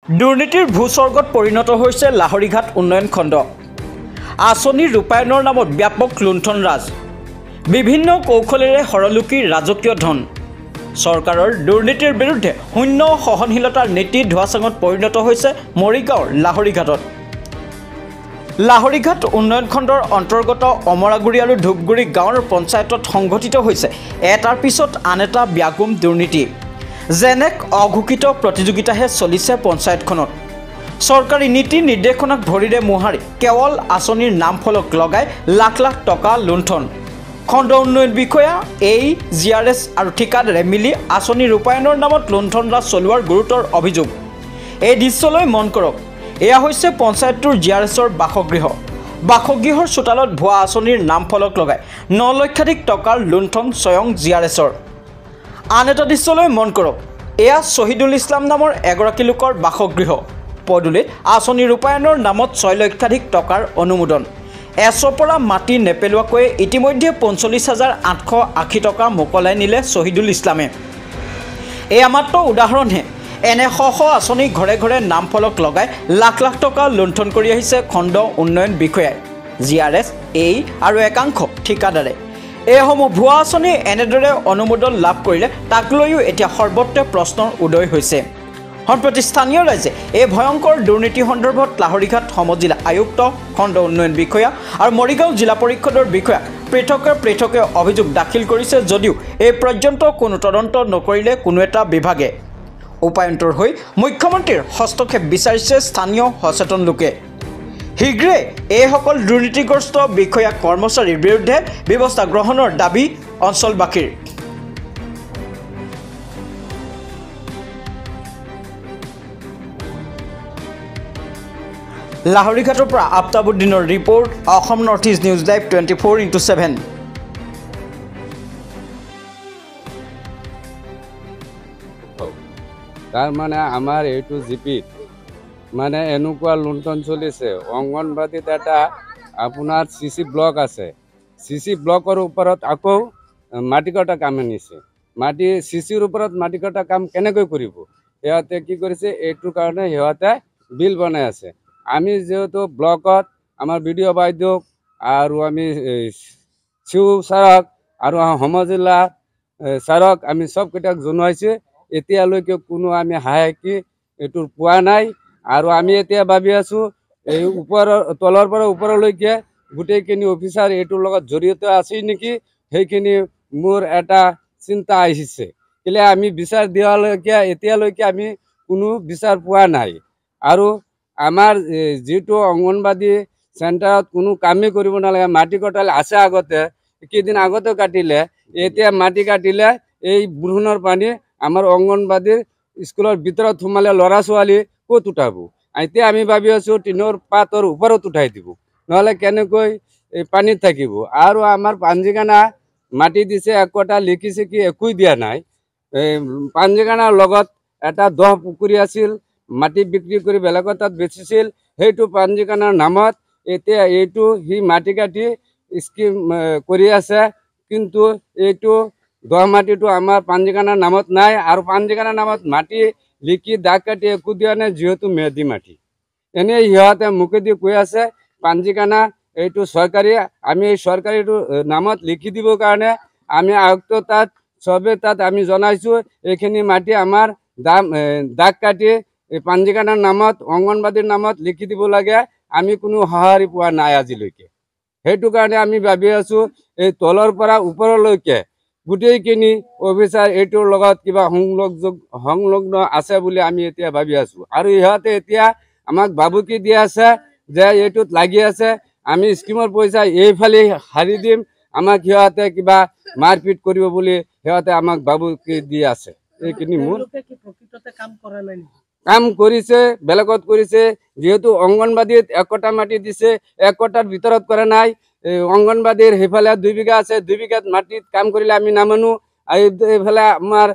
দুৰ্নীতিৰ ভূস্বৰ্গত পৰিণত হৈছে লাহৰীঘাট উন্নয়ন খণ্ড। আঁচনিৰ ৰূপায়ণৰ নামত ব্যাপক লুণ্ঠন ৰাজ, বিভিন্ন কৌশলেৰে সৰলুকি ৰাজকীয় ধন। চৰকাৰৰ দুৰ্নীতিৰ বিৰুদ্ধে শূন্য সহনশীলতাৰ নীতি ধোঁৱাচাঙত পৰিণত হৈছে মৰিগাঁৱৰ লাহৰীঘাটত। লাহৰীঘাট উন্নয়ন খণ্ডৰ অন্তৰ্গত অমৰাগুৰি আৰু ধূপগুৰি গাঁৱৰ পঞ্চায়তত সংঘটিত হৈছে এটাৰ পিছত আন এটা ব্যাগুম দুৰ্নীতি। যেনে অঘোষিত প্ৰতিযোগিতাহে চলিছে পঞ্চায়তখনত। চৰকাৰী নীতি নিৰ্দেশনাক ভৰিৰে মোহাৰি কেৱল আঁচনিৰ নাম ফলক লগাই লাখ লাখ টকা লুণ্ঠন। খণ্ড উন্নয়ন বিষয়া GRS আৰু ঠিকাদাৰে মিলি আঁচনি ৰূপায়ণৰ নামত লুণ্ঠন ৰাজ চলোৱাৰ গুৰুতৰ অভিযোগ। এই দৃশ্যলৈ মন কৰক, এয়া হৈছে পঞ্চায়তটোৰ GRSৰ বাসগৃহ। বাসগৃহৰ চোতালত ভুৱা আঁচনিৰ নাম ফলক লগাই 9 লক্ষাধিক টকাৰ লুণ্ঠন স্বয়ং GRSৰ। আন এটা দৃশ্যলৈ মন কৰক, এয়া শ্বহীদুল ইছলাম নামৰ এগৰাকী লোকৰ বাসগৃহ। পদূলিত আঁচনি ৰূপায়ণৰ নামত 6 লক্ষাধিক টকাৰ অনুমোদন। এচপৰা মাটি নেপেলোৱাকৈ ইতিমধ্যে 45,880 টকা মোকলাই নিলে শ্বহীদুল ইছলামে। এয়া মাত্ৰ উদাহৰণহে। এনে শ শ আঁচনি ঘৰে ঘৰে নাম ফলক লগাই লাখ লাখ টকা লুণ্ঠন কৰি আহিছে খণ্ড উন্নয়ন বিষয়াই, GRS, আৰু একাংশ ঠিকাদাৰে। এইসমূহ ভুৱা আঁচনি এনেদৰে অনুমোদন লাভ কৰিলে তাক লৈও এতিয়া সৰ্বত্ৰ প্ৰশ্নৰ উদয় হৈছে। সম্প্ৰতি স্থানীয় ৰাইজে এই ভয়ংকৰ দুৰ্নীতি সন্দৰ্ভত লাহৰীঘাট সমজিলা আয়ুক্ত, খণ্ড উন্নয়ন বিষয়া আৰু মৰিগাঁও জিলা পৰিষদৰ বিষয়াক পৃথকে অভিযোগ দাখিল কৰিছে যদিও এই পৰ্যন্ত কোনো তদন্ত নকৰিলে কোনো এটা বিভাগে। উপায়ন্তৰ হৈ মুখ্যমন্ত্ৰীৰ হস্তক্ষেপ বিচাৰিছে স্থানীয় সচেতন লোকে। শীঘ্ৰে এইসকল দুৰ্নীতিগ্ৰস্ত বিষয়া কৰ্মচাৰীৰ বিৰুদ্ধে ব্যৱস্থা গ্ৰহণৰ দাবী অঞ্চলবাসীৰ। লাহৰীঘাটৰ পৰা আফতাবুদ্দিনৰ report, Assam north east news live 24x7। তাৰ মানে আমাৰ এইটো জিপিত মানে এনেকুৱা লুণ্ঠন চলিছে। অংগনবাদীত এটা আপোনাৰ CC ব্লক আছে, CC ব্লকৰ ওপৰত আকৌ মাটি কটা কাম আনিছে। CCৰ ওপৰত মাটি কটা কাম কেনেকৈ কৰিব? সিহঁতে কি কৰিছে, এইটোৰ কাৰণে সিহঁতে বিল বনাই আছে। আমি যেহেতু ব্লকত আমাৰ BDO বাইদেউক আৰু আমি CU ছাৰক আৰু সমজিলা ছাৰক আমি সবকেইটাক জনাইছে, এতিয়ালৈকে কোনো আমি হায়াকি এইটোৰ পোৱা নাই। আৰু আমি এতিয়া ভাবি আছো এই তলৰ পৰা ওপৰলৈকে গোটেইখিনি অফিচাৰ এইটোৰ লগত জড়িত আছে নেকি, সেইখিনি মোৰ এটা চিন্তা আহিছে। কেলে আমি বিচাৰ দিয়ালৈকে এতিয়ালৈকে আমি কোনো বিচাৰ পোৱা নাই। আৰু আমাৰ যিটো অংগনবাদী চেণ্টাৰত কোনো কামেই কৰিব নালাগে, মাটি কটালে আছে আগতে, কেইদিন আগতে কাটিলে, এতিয়া মাটি কাটিলে এই বৰষুণৰ পানী আমাৰ অংগনবাদীৰ স্কুলৰ ভিতৰত সোমালে ল'ৰা ছোৱালী ক'ত উঠাব? এতিয়া আমি ভাবি আছো টিনৰ পাতৰ ওপৰত উঠাই দিব, নহ'লে কেনেকৈ এই পানীত থাকিব। আৰু আমাৰ পাঞ্জিকানা মাটি দিছে, একোটা লিখিছে কি একোই দিয়া নাই। পাঞ্জিকানাৰ লগত এটা 10 পুখুৰী আছিল, মাটি বিক্ৰী কৰি বেলেগৰ তাত বেচিছিল। সেইটো পাঞ্জিকানাৰ নামত এতিয়া এইটো সি মাটি কাটি স্কিম কৰি আছে, কিন্তু এইটো 10 মাটিটো আমাৰ পাঞ্জিকানাৰ নামত নাই। আৰু পাঞ্জিকানাৰ নামত মাটি লিখি দাগ কাটি একো দিয়া নাই, যিহেতু মেদি মাটি। এনেই সিহঁতে মুখেদি কৈ আছে পাঞ্জিকানা এইটো চৰকাৰী, আমি এই চৰকাৰীটো নামত লিখি দিবৰ কাৰণে আমি আয়ুক্ত তাত চবে তাত আমি জনাইছো এইখিনি মাটি আমাৰ দাগ কাটি এই পাঞ্জিকানাৰ নামত, অংগনবাদীৰ নামত লিখি দিব লাগে। আমি কোনো সঁহাৰি পোৱা নাই আজিলৈকে। সেইটো কাৰণে আমি ভাবি আছো এই তলৰ পৰা ওপৰলৈকে গোটেইখিনি অফিচাৰ এইটোৰ লগত কিবা সংলগ্ন আছে বুলি আমি এতিয়া ভাবি আছো। আৰু ইহঁতে এতিয়া আমাক ভাবুকি দি আছে যে এইটোত লাগি আছে, আমি স্কিমৰ পইচা এইফালে হাৰি দিম, আমাক সিহঁতে কিবা মাৰপিট কৰিব বুলি সিহঁতে আমাক ভাবুকি দি আছে। এইখিনি মোৰ কাম কৰিছে, বেলেগত কৰিছে। যিহেতু অংগনবাদীত 1 মাটি দিছে, 1 ভিতৰত কৰা নাই। অংগনবাদীৰ সেইফালে 2 বিঘা আছে, 2 বিঘাত মাটিত কাম কৰিলে আমি নামানো। এইফালে আমাৰ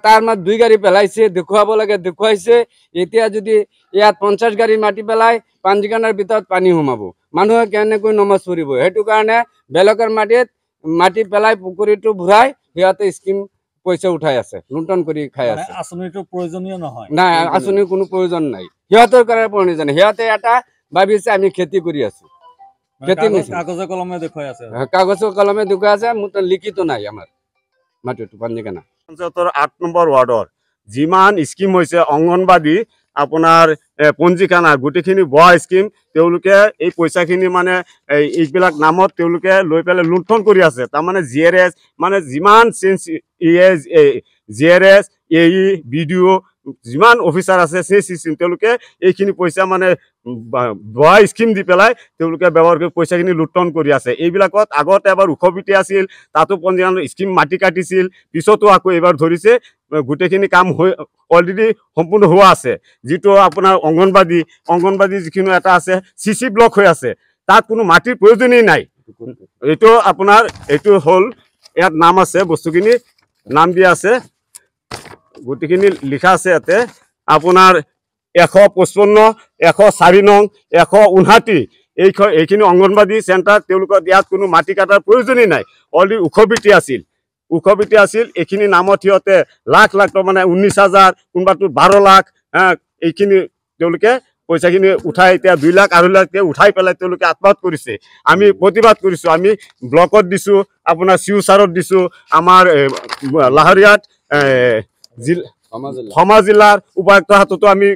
তাৰ মাত 2 গাড়ী পেলাইছে, দেখুৱাব লাগে দেখুৱাইছে। এতিয়া যদি ইয়াত 50 গাড়ী মাটি পেলাই পাঞ্জিকানাৰ ভিতৰত পানী সোমাব, মানুহে কেনেকৈ নমাজ পঢ়িব? সেইটো কাৰণে বেলেগৰ মাটিত মাটি পেলাই পুখুৰীটো ভৰাই সিহঁতে স্কিম পইচা উঠাই আছে, লুণ্ঠন কৰি খাই আছে। আঁচনিটো প্ৰয়োজনীয় নহয়, নাই আঁচনিৰ কোনো প্ৰয়োজন নাই, সিহঁতৰ কাৰণে প্ৰয়োজন। সিহঁতে এটা ভাবিছে আমি খেতি কৰি আছো, খেতি কাগজে কলমে দেখুৱাই আছে, কাগজৰ কলমে দেখুৱাই আছে, মোৰ লিখিত নাই আমাৰ মাটিটো পাঞ্জিকানা পঞ্চায়তৰ 8 নম্বৰ ৱাৰ্ডৰ যিমান স্কিম হৈছে অংগনবাদী আপোনাৰ পঞ্জীকানা গোটেইখিনি বোৱা স্কিম, তেওঁলোকে এই পইচাখিনি মানে এইবিলাক নামত তেওঁলোকে লৈ পেলাই লুণ্ঠন কৰি আছে। তাৰমানে GRS মানে যিমান GRS AE BDO যিমান অফিচাৰ আছে সেই চিষ্টেম তেওঁলোকে এইখিনি পইচা মানে বোৱা স্কিম দি পেলাই তেওঁলোকে ব্যৱহাৰ কৰি পইচাখিনি লুণ্ঠন কৰি আছে। এইবিলাকত আগতে এবাৰ উখবিটি আছিল, তাতো পঞ্জীয়ন স্কিম মাটি কাটিছিল, পিছতো আকৌ এইবাৰ ধৰিছে। গোটেইখিনি কাম হৈ অলৰেডি সম্পূৰ্ণ হোৱা আছে। যিটো আপোনাৰ অংগনবাদী যিখিনি এটা আছে CC ব্লক হৈ আছে, তাত কোনো মাটিৰ প্ৰয়োজনেই নাই। এইটো আপোনাৰ এইটো হ'ল ইয়াত নাম আছে, বস্তুখিনি নাম দিয়া আছে, গোটেইখিনি লিখা আছে ইয়াতে আপোনাৰ 155, 104 নং, 159 এইখিনি অংগনবাদী চেণ্টাৰ। তেওঁলোকৰ ইয়াত কোনো মাটি কাটাৰ প্ৰয়োজনেই নাই, অলৰেডি উখবিটি আছিল। এইখিনি নামত সিহঁতে লাখ মানে 19,000, কোনোবাটো 12 লাখ এইখিনি তেওঁলোকে পইচাখিনি উঠাই এতিয়া 2 লাখ 2.5 লাখকে উঠাই পেলাই তেওঁলোকে আত্মহত্যা কৰিছে। আমি প্ৰতিবাদ কৰিছোঁ, আমি ব্লকত দিছোঁ, আপোনাৰ শিৱসাৰত দিছোঁ, আমাৰ লাহৰীয়াত সমাজ জিলাৰ উপায়ুক্তৰ হাততো আমি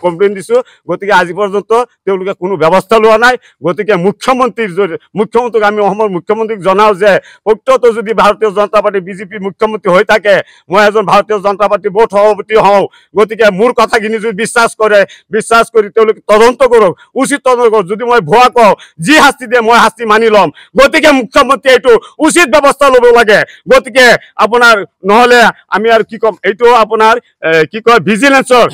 কমপ্লেইন দিছোঁ। গতিকে আজি পৰ্যন্ত তেওঁলোকে কোনো ব্যৱস্থা লোৱা নাই। গতিকে মুখ্যমন্ত্ৰীক আমি অসমৰ মুখ্যমন্ত্ৰীক জনাওঁ যে প্ৰত্যেকটো যদি ভাৰতীয় জনতা পাৰ্টি BJP মুখ্যমন্ত্ৰী হৈ থাকে, মই এজন ভাৰতীয় জনতা পাৰ্টি বোৰ্ড সভাপতি হওঁ। গতিকে মোৰ কথাখিনি যদি বিশ্বাস কৰি তেওঁলোকে তদন্ত কৰক, উচিত তদন্ত কৰক। যদি মই ভুৱা কওঁ, যি শাস্তি দিয়ে মই শাস্তি মানি ল'ম। গতিকে মুখ্যমন্ত্ৰীয়ে এইটো উচিত ব্যৱস্থা ল'ব লাগে। গতিকে আপোনাৰ নহ'লে আমি আৰু কি ক'ম, এইটো আপোনাৰ কি কয় ভিজিলেন্সৰ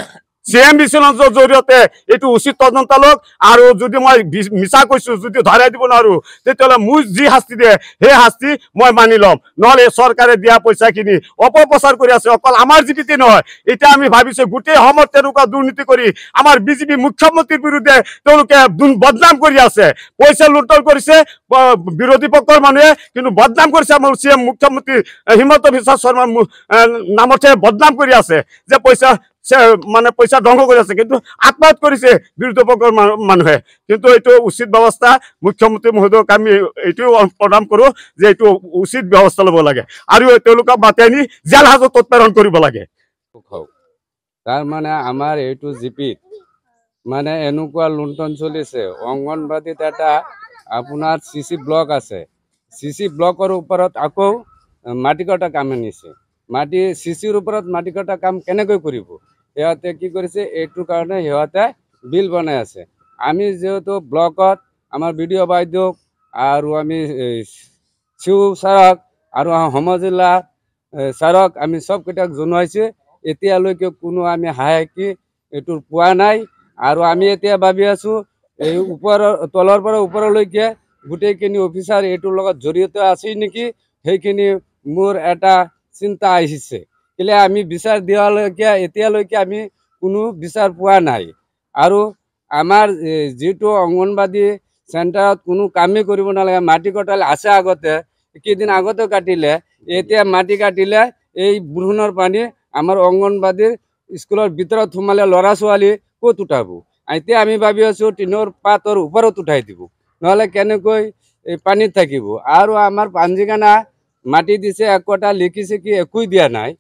CM ভিজিলেন্সৰ জৰিয়তে এইটো উচিত তদন্ত লওক। আৰু যদি মই মিছা কৈছোঁ, যদি ধৰাই দিব নোৱাৰোঁ, তেতিয়াহ'লে মোৰ যি শাস্তি দিয়ে সেই শাস্তি মই মানি ল'ম। নহ'লে চৰকাৰে দিয়া পইচাখিনি অপপ্ৰচাৰ কৰি আছে। অকল আমাৰ জিপিতে নহয়, এতিয়া আমি ভাবিছোঁ গোটেই সময়ত তেনেকুৱা দুৰ্নীতি কৰি আমাৰ BJP মুখ্যমন্ত্ৰীৰ বিৰুদ্ধে তেওঁলোকে বদনাম কৰি আছে। পইচা লুণ্ঠন কৰিছে বিৰোধী পক্ষৰ মানুহে, কিন্তু বদনাম কৰিছে আমাৰ CM মুখ্যমন্ত্ৰী হিমন্ত বিশ্ব শৰ্মাৰ নামতহে বদনাম কৰি আছে যে পইচা ধ্বংস কৰি আছে। কিন্তু আত্মহত্যা কৰিছে বিৰোধী পক্ষৰ মানুহে। কিন্তু এইটো উচিত ব্যৱস্থা মুখ্যমন্ত্ৰী মহোদয়ক আমি এইটোও প্ৰদান কৰোঁ যে এইটো উচিত ব্যৱস্থা ল'ব লাগে আৰু তেওঁলোকক মাতি আনি জেল হাজতত প্ৰেৰণ কৰিব লাগে। তাৰমানে আমাৰ এইটো জিপিত মানে এনেকুৱা লুণ্ঠন চলিছে। অংগনবাদীত এটা আপোনাৰ CC ব্লক আছে, CC ব্লকৰ ওপৰত আকৌ মাটি কটা কাম আনিছে। CCৰ ওপৰত মাটি কটা কাম কেনেকৈ কৰিব? সিহঁতে কি কৰিছে, এইটোৰ কাৰণে সিহঁতে বিল বনাই আছে। আমি যেহেতু ব্লকত আমাৰ BDO বাইদেউক আৰু আমি শিৱ ছাৰক আৰু সমাজ জিলা ছাৰক আমি চবকেইটাক জনাইছোঁ। এতিয়ালৈকে কোনো আমি হাঁকি এইটো পোৱা নাই। আৰু আমি এতিয়া ভাবি আছোঁ এই তলৰ পৰা ওপৰলৈকে গোটেইখিনি অফিচাৰ এইটোৰ লগত জড়িত আছে নেকি, সেইখিনি মোৰ এটা চিন্তা আহিছে। কেলে আমি বিচাৰ দিয়ালৈকে এতিয়ালৈকে আমি কোনো বিচাৰ পোৱা নাই। আৰু আমাৰ যিটো অংগনবাদী চেণ্টাৰত কোনো কামেই কৰিব নালাগে, মাটি কটালে আছে আগতে, কেইদিন আগতে কাটিলে, এতিয়া মাটি কাটিলে এই বৰষুণৰ পানী আমাৰ অংগনবাদীৰ স্কুলৰ ভিতৰত সোমালে ল'ৰা ছোৱালী ক'ত উঠাব? এতিয়া আমি ভাবি আছোঁ টিনৰ পাতৰ ওপৰত উঠাই দিব, নহ'লে কেনেকৈ এই পানীত থাকিব। আৰু আমাৰ পাঞ্জিকানা মাটি দিছে, একোটা লিখিছে কি একোই দিয়া নাই।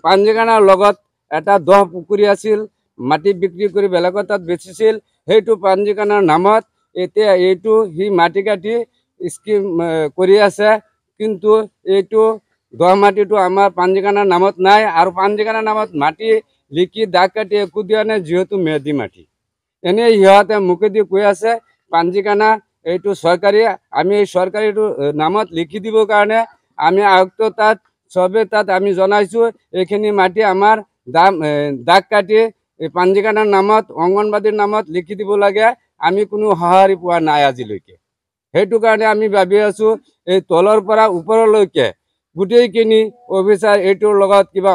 পাঞ্জিকানাৰ লগত এটা 10 পুখুৰী আছিল, মাটি বিক্ৰী কৰি বেলেগৰ তাত বেচিছিল। সেইটো পাঞ্জিকানাৰ নামত এতিয়া এইটো সি মাটি কাটি স্কিম কৰি আছে। কিন্তু এইটো 10 মাটিটো আমাৰ পাঞ্জিকানাৰ নামত নাই। আৰু পাঞ্জিকানাৰ নামত মাটি লিখি দাগ কাটি একো দিয়া নাই, যিহেতু মেদি মাটি। এনেই সিহঁতে মুখেদি কৈ আছে পাঞ্জিকানা এইটো চৰকাৰী, আমি এই চৰকাৰীটো নামত লিখি দিবৰ কাৰণে আমি আয়ুক্ত তাত চবে তাত আমি জনাইছোঁ এইখিনি মাটি আমাৰ দাগ কাটি এই পাঞ্জিকানাৰ নামত অংগনবাদীৰ নামত লিখি দিব লাগে। আমি কোনো সঁহাৰি পোৱা নাই আজিলৈকে। সেইটো কাৰণে আমি ভাবি আছোঁ এই তলৰ পৰা ওপৰলৈকে গোটেইখিনি অফিচাৰ এইটোৰ লগত কিবা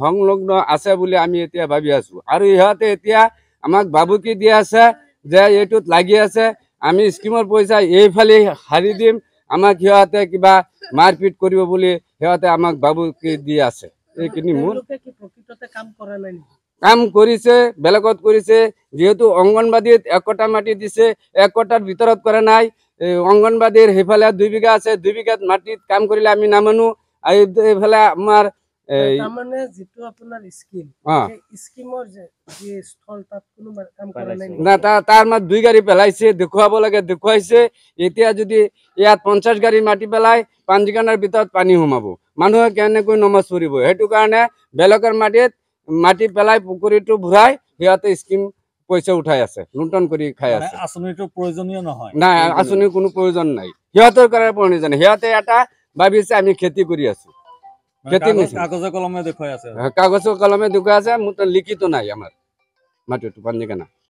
সংলগ্ন আছে বুলি আমি এতিয়া ভাবি আছোঁ। আৰু ইহঁতে এতিয়া আমাক ভাবুকি দি আছে যে এইটোত লাগি আছে, আমি স্কিমৰ পইচা এইফালে সাৰি দিম, আমাক সিহঁতে কিবা মাৰপিট কৰিব বুলি সিহঁতে আমাক বাবুকি দি আছে। এইখিনি মোৰ কাম কৰিছে, বেলেগত কৰিছে। যেহেতু অঙ্গনবাদীত 1 কটা মাটি দিছে, 1 কটাৰ ভিতৰত কৰা নাই। অঙ্গনবাদীৰ সেইফালে 2 বিঘা আছে, 2 বিঘাত মাটিত কাম কৰিলে আমি নামানো। এইফালে আমাৰ মানে যেটো আপোনাৰ স্কিম স্কিমৰ যে স্থল তাত কোনো কাম কৰা নাই না, তাৰ মাত 2 গাড়ী পেলাইছে, দেখুৱাব লাগে দেখুৱাইছে। এতিয়া যদি ইয়াত 50 গাড়ী মাটি পেলাই 5 দিনৰ ভিতৰত পানী সোমাব, মানুহে কেনেকৈ নমাজ পঢ়িব? সেইটো কাৰণে বেলেগৰ মাটি পেলাই পুখুৰীটো ভৰাই সিহঁতে স্কিম পইচা উঠাই আছে, লুণ্ঠন কৰি খাই আছে। আঁচনিটো প্ৰয়োজনীয় নহয়। নাই, আঁচনিৰ কোনো প্ৰয়োজন নাই। সিহঁতৰ কাৰণে প্ৰয়োজন। সিহঁতে এটা ভাবিছে আমি খেতি কৰি আছো, কাগজে কলমে দেখুৱাই আছে। কাগজে কলমে দেখুৱাই আছে, মোৰ লিখিত নাই। আমাৰ মাটিটো পাঞ্জিকানা